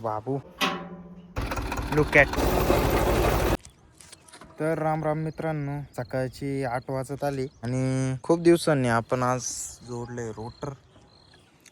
Babu look at. तर राम राम मित्रांनो, सकाळची 8 वाजत आली आणि खूप दिवसांनी आपण आज जोडले रोटर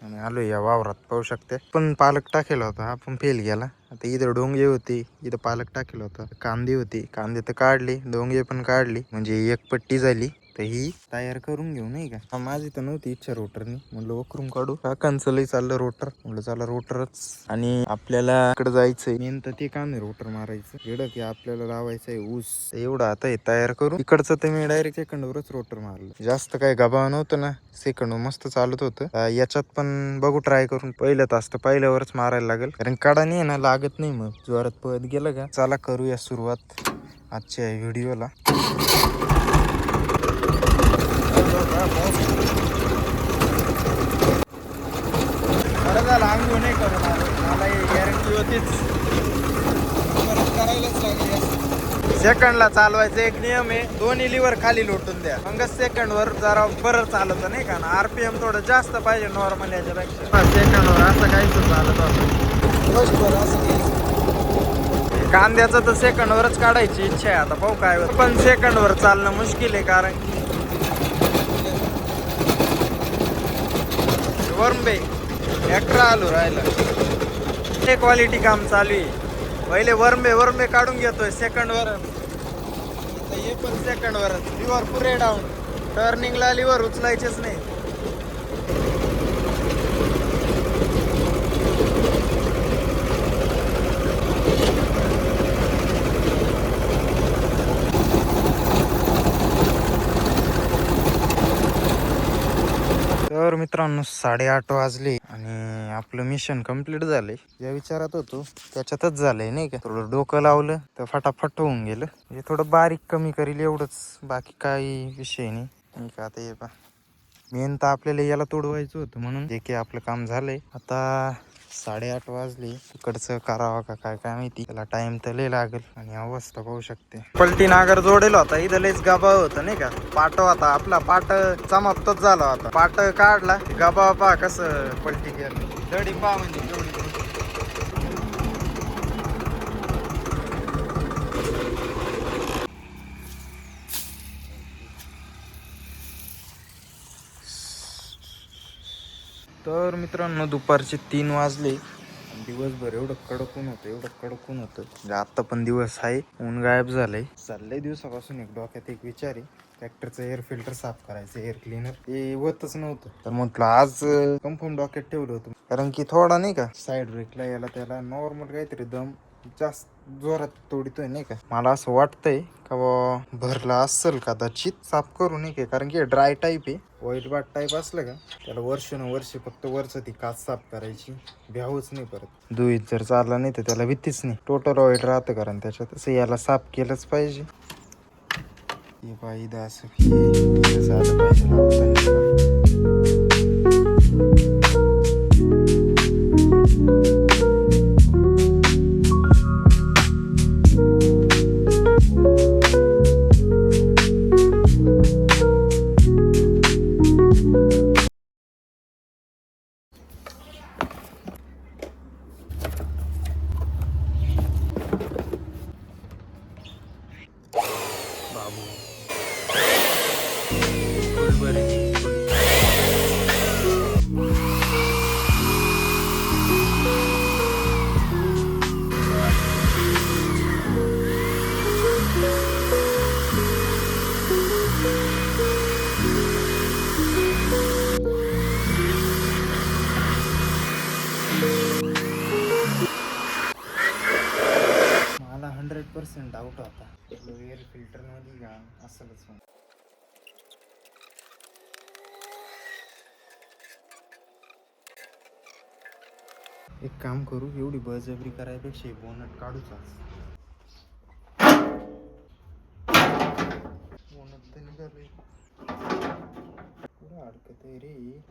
आणि आलो या वावरात. पाहू शकते पण पालक टाकेला होता, आपण फेल गेला. आता इथं डोंगे होती, इथं पालक टाकेला होता. कांदे होती, कांदे तर काढले, डोंगे पण काढली, म्हणजे एक पट्टी झाली. तर ही तयार करून घेऊ नाही का. माझी तर नव्हती इच्छा रोटरनी, म्हणलं वकरून काढू. काकांचं लई चाललं रोटर, म्हणलं चला रोटरच. आणि आपल्याला इकडे जायचंय, मेन तर ते काम आहे रोटर मारायचं. एवढं की आपल्याला लावायचंय ऊस. एवढं आता हे तयार करू. इकडचं तर मी डायरेक्ट सेकंडवरच रोटर मारलं, जास्त काही गबाव नव्हतं ना. सेकंड मस्त चालत होतं. याच्यात पण बघू ट्राय करून. पहिलं तास तर पहिल्यावरच मारायला लागेल, कारण काढानी आहे ना लागत नाही, मग जोरात पळत गेलं का. चला करूया सुरुवात आजच्या व्हिडिओला. बरं झालं आंघोळ नाही करून आलो, मला गॅरंटी होतीच, परत करायलाच लागली. सेकंडला चालवायचा एक नियम आहे, दोन्ही लिव्हर खाली लोटून द्या, मगच सेकंडवर जरा बरं चालत नाही का ना. आरपीएम थोडं जास्त पाहिजे नॉर्मल याच्यापेक्षा. सेकंडवर असं काहीच चालत होतं असं. कांद्याचं तर सेकंडवरच काढायची इच्छा आहे, आता पाहू काय होतं. पण सेकंडवर चालणं मुश्किल आहे, कारण वर्मबे एक्स्ट्रा आलो राहिला. हे क्वालिटी काम चालू आहे. पहिले वर्मबे काढून घेतोय सेकंडवर. हे पण सेकंडवरच. लिव्हर पुरे डाऊन, टर्निंगला लिव्हर उचलायचेच नाही. तर मित्रांनो 8:30 वाजले आणि आपलं मिशन कम्प्लीट झालंय. या विचारात होतो त्याच्यातच झालंय नाही का. थोडं डोकं लावलं तर फटाफट होऊन गेलं. म्हणजे थोडं बारीक कमी करील एवढंच, बाकी काही विषय नाही का. आता हे पा, मेन तर आपल्याला याला तोडवायचं होतं, म्हणून जे की आपलं काम झालंय. आता 8:30 वाजले. इकडचं करावं का काय काय माहिती. त्याला टाइम तर लय लागेल. आणि अवस्था पाहू शकते, पलटी नागर जोडेल होता, इथं लयच गाबाव होतं नाही का. पाट होता आपला, पाट समाप्तच झाला होता. पाट काढला, गाबाव पहा कसं पलटी केलं. दडी पहा म्हणजे केवढी. तर मित्रांनो दुपारचे 3 वाजले. दिवसभर एवढं कडक ऊन होतं, एवढं कडक ऊन होतं. म्हणजे आता पण दिवस आहे, ऊन गायब झालंय. चाललंय दिवसापासून एक डोक्यात एक विचार आहे, ट्रॅक्टरचं एअर फिल्टर साफ करायचं, एअर क्लिनर. ते होतच नव्हतं, तर म्हटलं आज कन्फर्म डोक्यात ठेवलं होतं. कारण की थोडा नाही का साईड ब्रेकला याला त्याला नॉर्मल काहीतरी दम जास्त जोरात तोडतोय नाही का. मला असं वाटतंय का भरला असेल कदाचित. साफ करू नाही का, कारण की ड्राय टाईप आहे. व्हाईट बाट टाईप असलं का त्याला वर्ष फक्त वरचं ती काच साफ करायची, भ्यावच नाही परत. दुईत जर चालला नाही तर त्याला भीतीच नाही, टोटल व्हाईट राहतं. कारण त्याच्यात असं याला साफ केलंच पाहिजे. हे पाहिजे असं झालं पाहिजे. बाबू मला 100% डाऊट होता एअर फिल्टर मध्ये घाण असलच. एक काम करू, एवढी बळजबरी करायपेक्षा बोनट काढूच आज. बोनट तर निघालंय, पुढं अडकत आहे रे.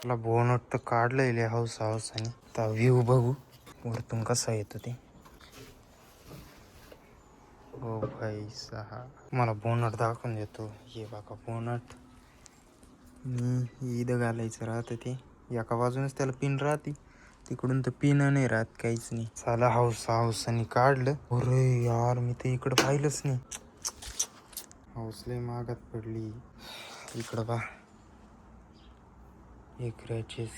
मला बोनट तर काढलंय हाऊस आणि आता व्ह्यू बघू वरतून कसा येतो ते. हो भाई सहा मला बोनट दाखवून देतो. हे बघा बोनट. ईद घालायचं राहतं ते एका बाजूनच त्याला पिन राहते. तिकडून तर पिन नाही राहत काहीच नाही. साला हाऊसानी काढलं. अरे यार मी तर इकडं पाहिलंच नाही. हाऊसले मागात पडली. इकडं बा एक रॅचेस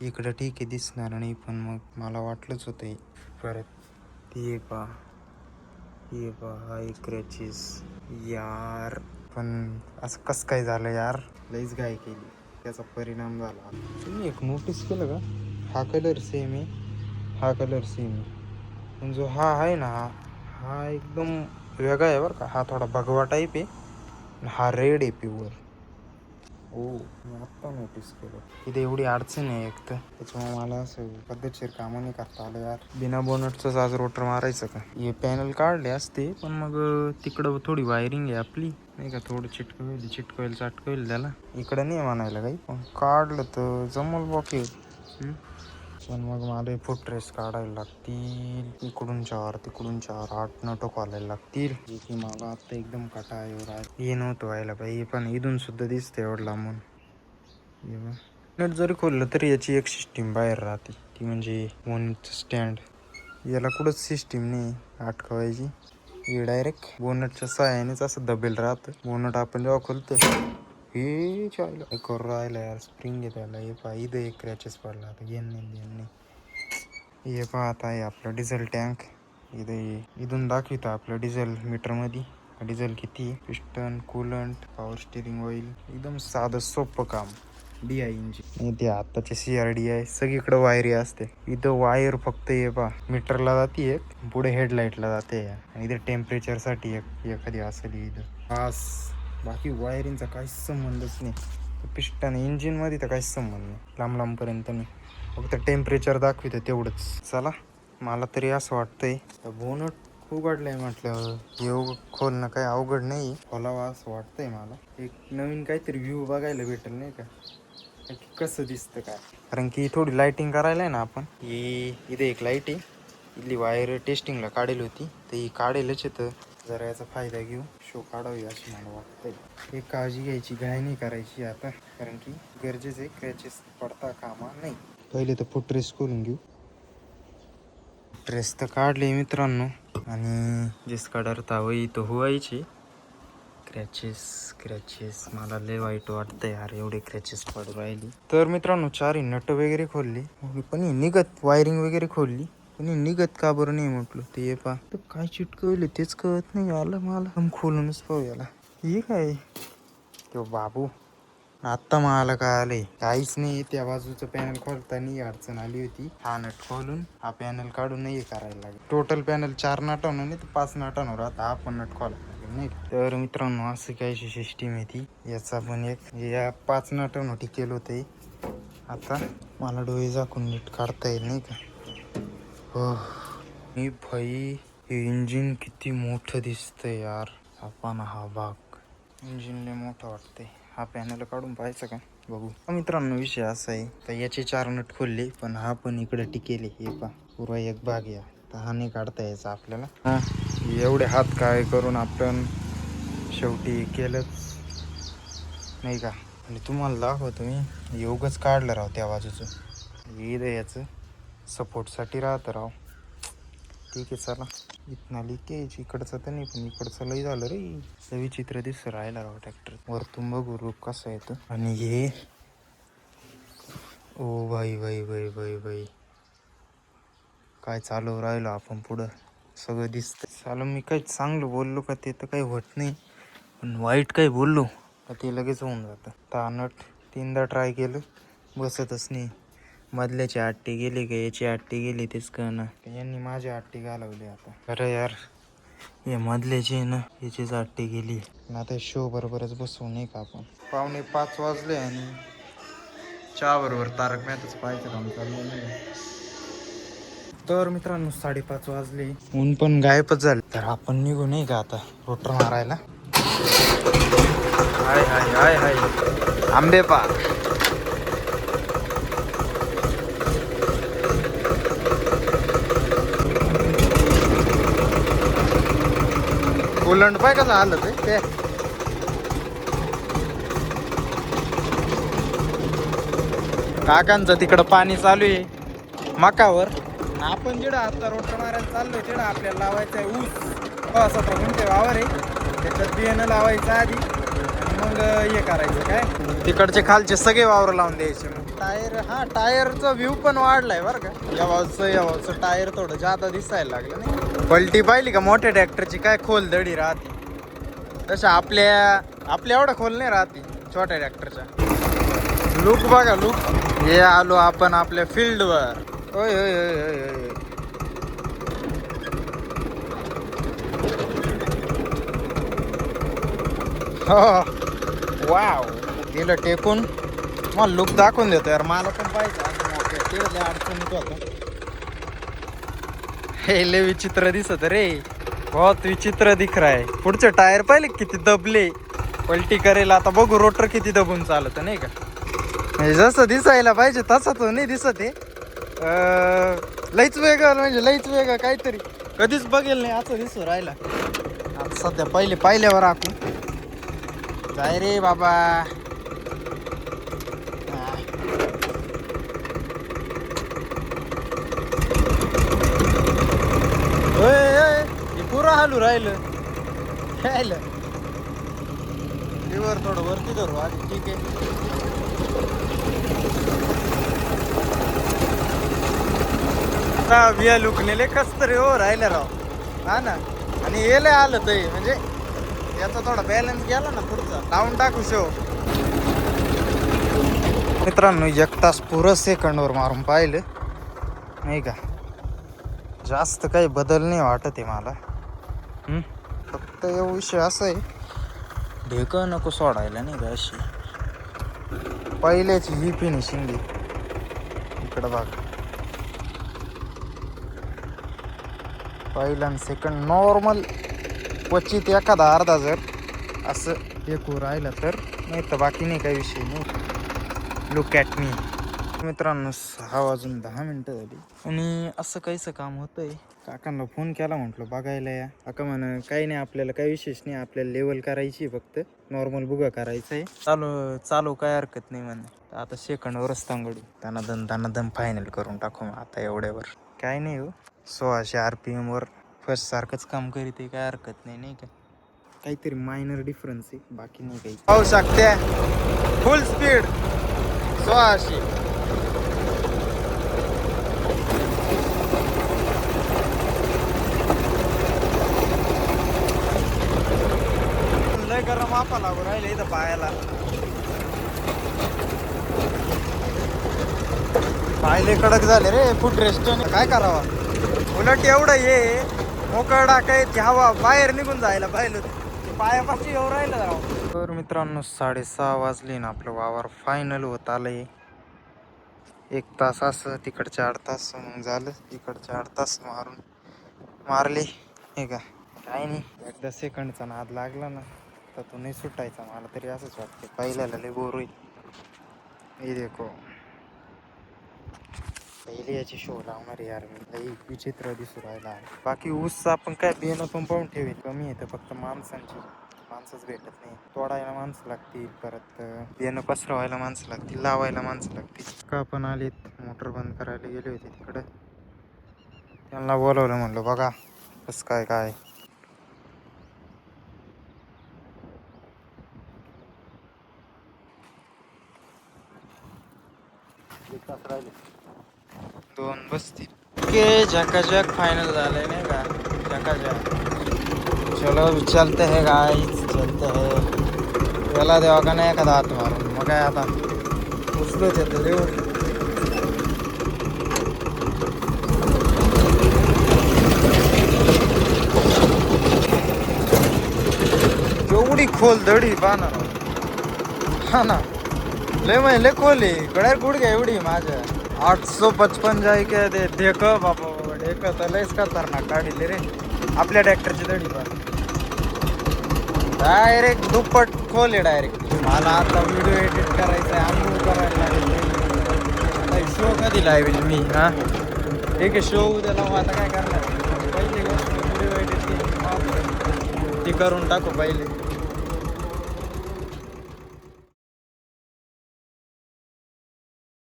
इकडं ठीक आहे दिसणार नाही पण मग मला वाटलंच होतं परत ते पा हा एक रॅचेस यार. पण असं कसं काय झालं यार. लईच घाई केली त्याचा परिणाम झाला. तुम्ही एक नोटीस केलं का हा कलर सेम आहे हा कलर सेम आहे पण जो हा आहे ना हा एकदम वेगळा आहे बरं का. हा थोडा भगवा टाईप आहे. हा रेड आहे प्युअर. हो मी आत्ता नोटीस केलं. इथे एवढी अडचण आहे एक तर त्याच्यामुळे मला असं पद्धतशीर कामं नाही करता आलं यार. बिना बोनटचंच आज रोटर मारायचं का. हे पॅनल काढले असते पण मग तिकडं थोडी वायरिंग आहे आपली नाही का. थोडं चिटकवेल त्याला. इकडं नाही म्हणायला काही पण काढलं तर जमल बाकी. पण मग मला फुट रेस काढायला लागतील. इकडून 4 तिकडून 4 8 नटो घालायला लागतील. की मला आता एकदम कटाळीवर हे नव्हतं व्हायला पाहिजे. पण इथून सुद्धा दिसतं एवढं लांबून. नट जरी खोललं तरी याची एक सिस्टीम बाहेर राहते ती म्हणजे बोनटचं स्टँड. याला कुठंच सिस्टीम नाही अटकवायची. हे डायरेक्ट बोनटच्या सहाय्यानेच असं दबेल राहतं. बोनट आपण जेव्हा खोलतो हे चायला करू राहिलं यार. स्प्रिंग आहे त्याला. हे पहा इथं एक क्रॅचेस पडला. आता घेण नाही. हे पहा आता आहे आपलं डिझेल टँक. इथून दाखवतं आपलं डिझेल मीटरमध्ये डिझेल किती. Piston coolant power steering oil एकदम साधं सोपं काम. DI इंजिन ते आत्ताचे CRDI सगळीकडे वायरी असते. इथं वायर फक्त हे पहा मीटरला जाते एक पुढे हेडलाईटला जाते आणि इथे टेम्परेचरसाठी एखादी असेल इथं बस. बाकी वायरिंगचा काहीच संबंधच नाही. पिस्टन इंजिनमध्ये तर काहीच संबंध नाही लांबपर्यंत नाही. फक्त टेम्परेचर दाखवितं तेवढंच. चला मला तरी असं वाटतंय बोनट उघडलंय म्हटलं योग खोलणं काही अवघड नाही. खोलावा असं वाटतंय मला. एक नवीन काहीतरी व्ह्यू बघायला भेटेल नाही का की कसं दिसतं काय. कारण की थोडी लाईटिंग करायला आहे ना आपण. इथे एक लाईट आहे. इथली वायर टेस्टिंगला काढेल होती तर ही काढेलच येतं. जरा याचा फायदा घेऊ शो काढावी अशी मला वाटतंय. एक काळजी घ्यायची घाई नाही करायची आता कारण की गरजेचं आहे. क्रॅचेस पडता कामा नाही. पहिले तर फुट रेस करून घेऊ. ड्रेस तर काढले मित्रांनो आणि जिस काढार तावई तो व्हायची. क्रॅचेस मला लय वाईट वाटतं यार एवढे क्रॅचेस पडू राहिली. तर मित्रांनो 4 नट वगैरे खोलली पण निघत वायरिंग वगैरे खोलली पण निघत का बरं नाही म्हटलं. ते पा तर काय चिटकवले तेच कळत नाही आलं मला. खोलूनच पाहू याला. हे काय तो बाबू आत्ता मला काय आलंय काहीच नाही. त्या बाजूचं पॅनल खोलताना अडचण आली होती. हा नट खोलून हा पॅनल काढून नाही करायला लागेल. टोटल पॅनल 4 नाटांवर नाही तर 5 नाटांवर आता हा पण नट खोलायला लागेल नाही. तर मित्रांनो असं कायची सिस्टीम आहे ती. याचा पण एक या 5 नाटांवर टिकेल होते. आता मला डोळे झाकून नीट काढता येईल नाही का. हो मी भाई हे इंजिन किती मोठं दिसतंय यार. आपण हा भाग इंजिन लय मोठं वाटतंय. हा पॅनल काढून पाहायचं का बघू. मित्रांनो विषय असा आहे तर याचे 4 नट खोलले पण हा पण इकडे टिकेले. हे पा पुरा एक भाग या तर हा नाही काढता यायचा आपल्याला. एवढे हात काय करून आपण शेवटी केलंच नाही का. आणि तुम्हाला दाखवतो मी योगच काढलं राव त्या बाजूचं. याचं सपोर्टसाठी राहतं राव. ठीक आहे चला. इथना लिकेज इकडचं तर नाही पण इकडचं लई झालं रे. विचित्र दिसतं राहिला राव ट्रॅक्टर. वरतून बघू रूप कसं येतं. आणि हे ओ भाई काय चालू राहिलो आपण पुढं सगळं दिसतं. चालू मी काही चांगलं बोललो का ते तर काही होत नाही पण वाईट काही बोललो का ते लगेच होऊन जातं. तानट 3दा ट्राय केलं बसतच नाही. मधल्याची आट्टी गेली का याची आट्टी गेली तेच कळणार. यांनी माझी आट्टी घालवली आता. अरे यार हे मधल्याची ना याचीच आट्टी गेली. आता शो बरोबरच बसवू नाही का आपण. 4:45 वाजले आणि चहा बरोबर तारक मेहताच पाहायचं काम चाललं नाही. तर मित्रांनो 5:30 वाजले. ऊन पण गायबच झालं. तर आपण निघू नाही का आता रोटर मारायला. हाय आंबे पा. ओलंड पाय कसं आलं ते काकांचं तिकडं पाणी चालू आहे मकावर. आपण जिडं आता रोटर मारायला चाललोय तिडं आपल्याला लावायचं आहे ऊस. 17 गुंठे वावर आहे, त्याच्यात बियाणं लावायचं आधी आणि मग हे करायचं काय, तिकडचे खालचे सगळे वावर लावून द्यायचे. मग टायर, हा टायरचा व्ह्यू पण वाढलाय बरं का. या भाऊचं टायर थोडं जादा दिसायला लागलं नाही. पलटी पाहिली का मोठ्या ट्रॅक्टरची काय खोल दडी राहते, तशा आपल्या एवढं खोल नाही राहते छोट्या ट्रॅक्टरच्या. लुक बघा लुक. हे आलो आपण आपल्या फील्डवर. होय होय होय होय होय. हो वाव, गेलं टेकून. मला लुक दाखवून देतो यार, मला पण पाहिजे असं मोठं. तिकडे अडचणीत होतं. हे लय विचित्र दिसत रे, बहुत विचित्र दिख रहा है. पुढचे टायर पाहिले किती दबले, पलटी करेल. आता बघू रोटर किती दबून चालत नाही का. म्हणजे जसं दिसायला पाहिजे तसं तो नाही दिसत आहे. लईच वेगळं, म्हणजे लईच वेगळं काहीतरी कधीच बघेल नाही असं दिसू राहिला. आता सध्या पाहिल्यावर आखू जाय रे बाबा. हे पुरं हालू राहिलं राहिलं. लिव्हर थोडं वरती धरू आधी, ठीक आहे. बिया लुकलेले कस तरी हो राहिले राव, हा ना. आणि येले आलं ते, म्हणजे याचा थोडा बॅलन्स गेला ना पुढचा, लावून टाकू शो. मित्रांनो 1 तास पुरं सेकंडवर मारून पाहिलं नाही का, जास्त काही बदल नाही वाटत आहे मला. फक्त एक विषय असा आहे, ढेक नको सोडायला नाही का. अशी पहिल्याची ही फिनिशिंग इकडं बघ. पहिला आणि सेकंड नॉर्मल, क्वचित एखादा अर्धा जर असं एक राहिलं तर, नाही तर बाकी नाही काही विषय नाही. Look at me. मित्रांनो 6 वाजून 10 मिनटं झाली आणि असं काहीचं काम होतंय. काकांना फोन केला, म्हटलं बघायला या. काका म्हणा काही नाही, आपल्याला काही विशेष नाही, आपल्याला लेवल करायची फक्त, नॉर्मल बुगा करायचं आहे. चालू काय हरकत नाही म्हणे. आता सेकंडवरच तांगडू, त्यांना दम फायनल करून टाकू. मग आता एवढ्यावर काय नाही हो, 1600 RPM वर फर्स्ट सारखंच काम करीत आहे, काय हरकत नाही नाही का. काहीतरी मायनर डिफरन्स आहे, बाकी नाही काही. पाहू शकते फुल स्पीड 1600. लय गरम आपा लागू राहिले इथं पायाला. पायले कडक झाले रे, फुट रेस्ट काय करावा. उलट एवढं ये मोकळा काय हवा बाहेर निघून जायला पाहिलं, पायापाशी येऊ राहिलं राव. तर मित्रांनो 6:30 वाजले ना, आपलं वावर फायनल होत आलंय. 1 तास असं, तिकडचे 8 तास मग झालं. तिकडचे 8 तास मारले हे का. काय नाही, एकदा सेकंडचा नाद लागला ना तर तो नाही सुटायचा. मला तरी असंच वाटतं, पहिल्याला लय बोर होईल. हे देखो, पहिले याची शो लावणार यार मी, काही विचित्र दिसू राहिला. बाकी ऊस आपण काय बियाणं पण पाहून ठेवेल, कमी येतं फक्त माणसंच भेटत नाही. तोडायला माणसं लागतील, परत बियाणं पसरवायला माणसं लागतील, लावायला माणसं लागतील. का पण आलीत, मोटर बंद करायला गेले होते तिकडं, त्यांना बोलवलं, म्हणलं बघा कसं काय. दोन बसतील. ओके, झकाझक फायनल झालंय नाही का, झकाझक. चलो चलते है गाइस, चलते है. त्याला देवा का नाही एखादा हात मारून, मग काय आता उचलत येतं रे. एवढी खोल दडी पाहणार, हा ना. लय खोल आहे, गड्या गुडघ्या एवढी माझ्या. 855 जाय काय ते ढेक बाबा, ढेक तर लयच खतरनाक काढले रे. आपल्या ट्रॅक्टरची दडी पण डायरेक्ट दुप्पट खोल आहे डायरेक्ट. मला आता व्हिडिओ एडिट करायचा आहे, आंघोळ करायला लागेल. शो कधी लावेल मी, हा ठीक आहे शो उद्या लावू. आता काय करणार, पहिली गोष्ट व्हिडिओ एडिट ती करून टाकू पहिले.